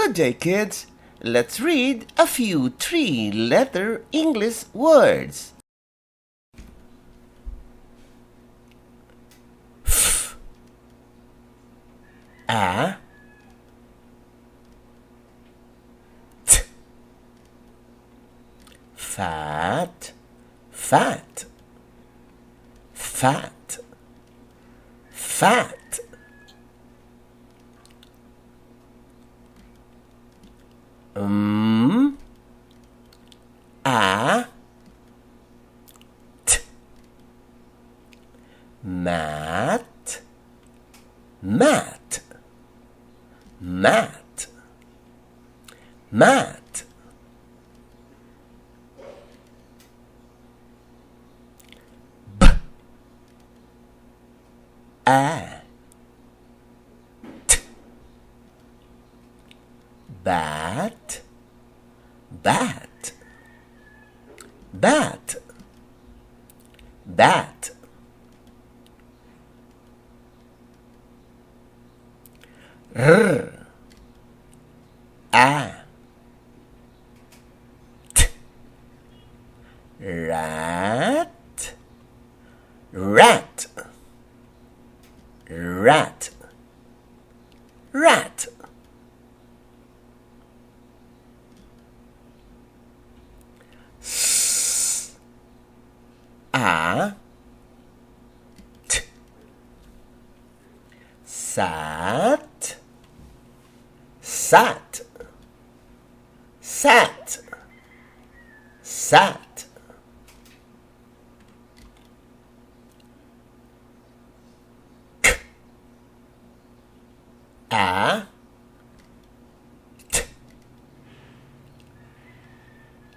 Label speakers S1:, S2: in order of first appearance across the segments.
S1: Good day, kids. Let's read a few three-letter English words. F, a, t, fat, fat, fat, fat. A, t, mat, mat, mat, mat. B, a, t, bat, bat, bat, bat. R, a, t, rat, rat, rat, rat. A, t, sat, sat, sat, sat. K, a, t,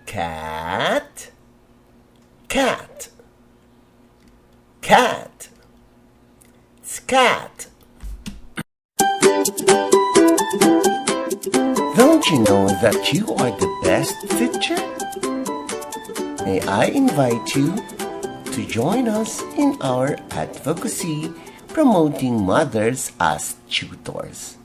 S1: cat, cat, cat, scat. Don't you know that you are the best teacher? May I invite you to join us in our advocacy promoting mothers as tutors.